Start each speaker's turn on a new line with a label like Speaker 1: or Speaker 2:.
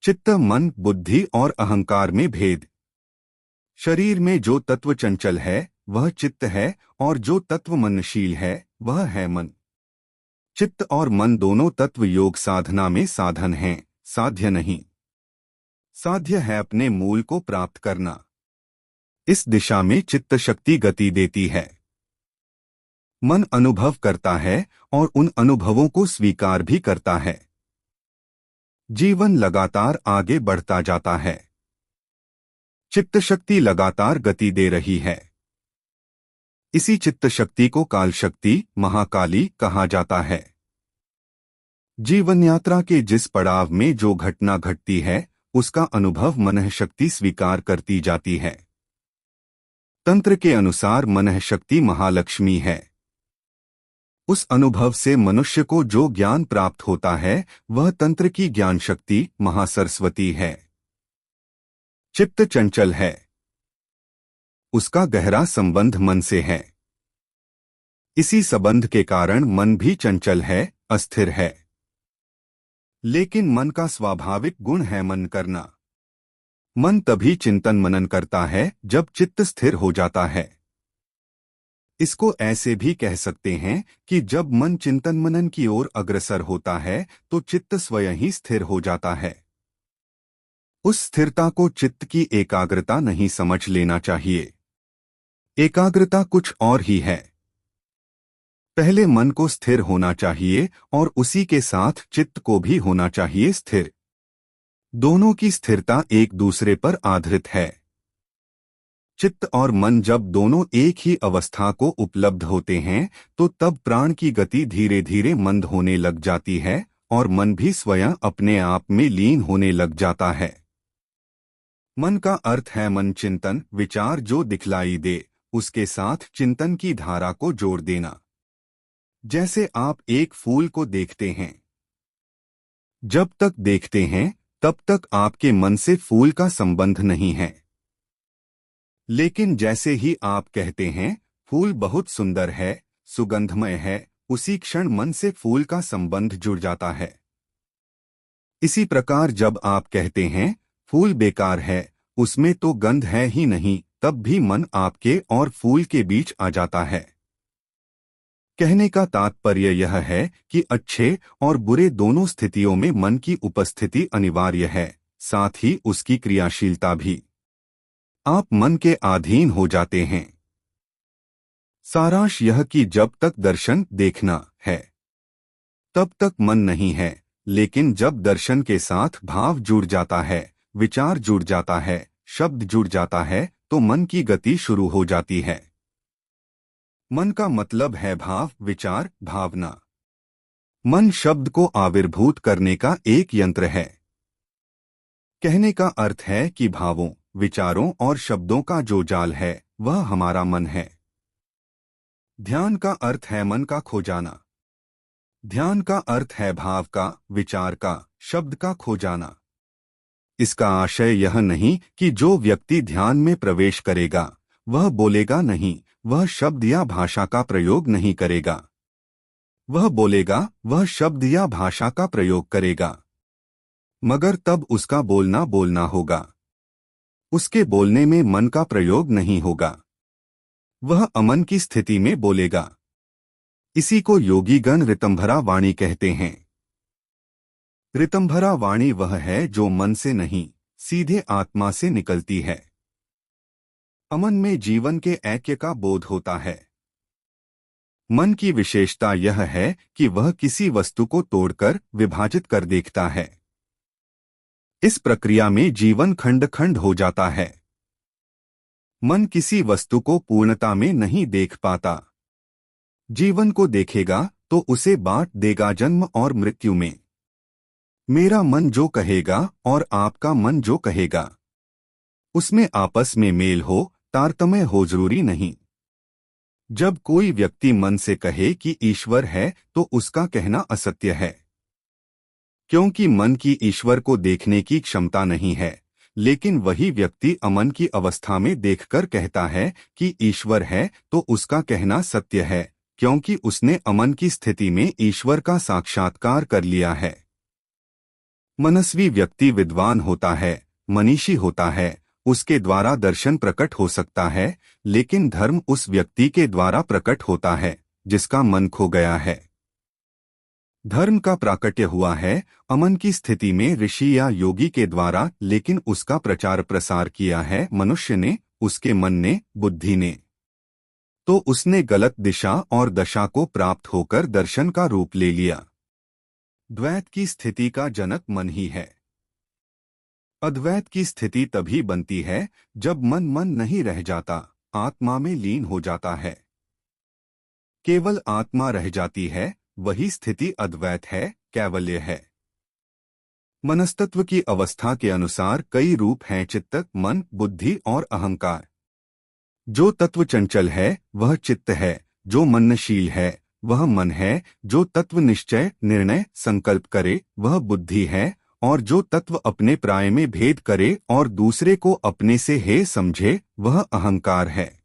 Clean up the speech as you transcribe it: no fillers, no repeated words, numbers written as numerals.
Speaker 1: चित्त, मन, बुद्धि और अहंकार में भेद। शरीर में जो तत्व चंचल है वह चित्त है और जो तत्व मनशील है वह है मन। चित्त और मन दोनों तत्व योग साधना में साधन हैं, साध्य नहीं। साध्य है अपने मूल को प्राप्त करना। इस दिशा में चित्त शक्ति गति देती है। मन अनुभव करता है और उन अनुभवों को स्वीकार भी करता है। जीवन लगातार आगे बढ़ता जाता है। चित्त शक्ति लगातार गति दे रही है। इसी चित्त शक्ति को काल शक्ति, महाकाली कहा जाता है। जीवन यात्रा के जिस पड़ाव में जो घटना घटती है उसका अनुभव मनः शक्ति स्वीकार करती जाती है। तंत्र के अनुसार मनः शक्ति महालक्ष्मी है। उस अनुभव से मनुष्य को जो ज्ञान प्राप्त होता है वह तंत्र की ज्ञान शक्ति महासरस्वती है। चित्त चंचल है। उसका गहरा संबंध मन से है। इसी संबंध के कारण मन भी चंचल है, अस्थिर है। लेकिन मन का स्वाभाविक गुण है मन करना। मन तभी चिंतन मनन करता है जब चित्त स्थिर हो जाता है। इसको ऐसे भी कह सकते हैं कि जब मन चिंतन मनन की ओर अग्रसर होता है तो चित्त स्वयं ही स्थिर हो जाता है। उस स्थिरता को चित्त की एकाग्रता नहीं समझ लेना चाहिए। एकाग्रता कुछ और ही है। पहले मन को स्थिर होना चाहिए और उसी के साथ चित्त को भी होना चाहिए स्थिर। दोनों की स्थिरता एक दूसरे पर आधारित है। चित्त और मन जब दोनों एक ही अवस्था को उपलब्ध होते हैं तो तब प्राण की गति धीरे धीरे मंद होने लग जाती है और मन भी स्वयं अपने आप में लीन होने लग जाता है। मन का अर्थ है मन चिंतन, विचार जो दिखलाई दे उसके साथ चिंतन की धारा को जोड़ देना। जैसे आप एक फूल को देखते हैं। जब तक देखते हैं तब तक आपके मन से फूल का संबंध नहीं है। लेकिन जैसे ही आप कहते हैं फूल बहुत सुंदर है, सुगंधमय है, उसी क्षण मन से फूल का संबंध जुड़ जाता है। इसी प्रकार जब आप कहते हैं फूल बेकार है, उसमें तो गंध है ही नहीं, तब भी मन आपके और फूल के बीच आ जाता है। कहने का तात्पर्य यह है कि अच्छे और बुरे दोनों स्थितियों में मन की उपस्थिति अनिवार्य है, साथ ही उसकी क्रियाशीलता भी। आप मन के अधीन हो जाते हैं। सारांश यह कि जब तक दर्शन देखना है तब तक मन नहीं है, लेकिन जब दर्शन के साथ भाव जुड़ जाता है, विचार जुड़ जाता है, शब्द जुड़ जाता है तो मन की गति शुरू हो जाती है। मन का मतलब है भाव, विचार, भावना। मन शब्द को आविर्भूत करने का एक यंत्र है। कहने का अर्थ है कि भावों, विचारों और शब्दों का जो जाल है वह हमारा मन है। ध्यान का अर्थ है मन का खो जाना। ध्यान का अर्थ है भाव का, विचार का, शब्द का खो जाना। इसका आशय यह नहीं कि जो व्यक्ति ध्यान में प्रवेश करेगा वह बोलेगा नहीं, वह शब्द या भाषा का प्रयोग नहीं करेगा। वह बोलेगा, वह शब्द या भाषा का प्रयोग करेगा, मगर तब उसका बोलना बोलना होगा। उसके बोलने में मन का प्रयोग नहीं होगा। वह अमन की स्थिति में बोलेगा। इसी को योगीगण ऋतंभरा वाणी कहते हैं। ऋतंभरा वाणी वह है जो मन से नहीं, सीधे आत्मा से निकलती है। अमन में जीवन के ऐक्य का बोध होता है। मन की विशेषता यह है कि वह किसी वस्तु को तोड़कर विभाजित कर देखता है। इस प्रक्रिया में जीवन खंड खंड हो जाता है। मन किसी वस्तु को पूर्णता में नहीं देख पाता। जीवन को देखेगा तो उसे बांट देगा जन्म और मृत्यु में। मेरा मन जो कहेगा और आपका मन जो कहेगा, उसमें आपस में मेल हो, तारतम्य हो जरूरी नहीं। जब कोई व्यक्ति मन से कहे कि ईश्वर है तो उसका कहना असत्य है, क्योंकि मन की ईश्वर को देखने की क्षमता नहीं है। लेकिन वही व्यक्ति अमन की अवस्था में देखकर कहता है कि ईश्वर है तो उसका कहना सत्य है, क्योंकि उसने अमन की स्थिति में ईश्वर का साक्षात्कार कर लिया है। मनस्वी व्यक्ति विद्वान होता है, मनीषी होता है, उसके द्वारा दर्शन प्रकट हो सकता है, लेकिन धर्म उस व्यक्ति के द्वारा प्रकट होता है जिसका मन खो गया है। धर्म का प्राकट्य हुआ है अमन की स्थिति में ऋषि या योगी के द्वारा, लेकिन उसका प्रचार प्रसार किया है मनुष्य ने, उसके मन ने, बुद्धि ने। तो उसने गलत दिशा और दशा को प्राप्त होकर दर्शन का रूप ले लिया। द्वैत की स्थिति का जनक मन ही है। अद्वैत की स्थिति तभी बनती है जब मन मन नहीं रह जाता, आत्मा में लीन हो जाता है। केवल आत्मा रह जाती है, वही स्थिति अद्वैत है, कैवल्य है। मनस्तत्व की अवस्था के अनुसार कई रूप हैं: चित्त, मन, बुद्धि और अहंकार। जो तत्व चंचल है वह चित्त है, जो मननशील है वह मन है, जो तत्व निश्चय, निर्णय, संकल्प करे वह बुद्धि है, और जो तत्व अपने प्राय में भेद करे और दूसरे को अपने से हे समझे वह अहंकार है।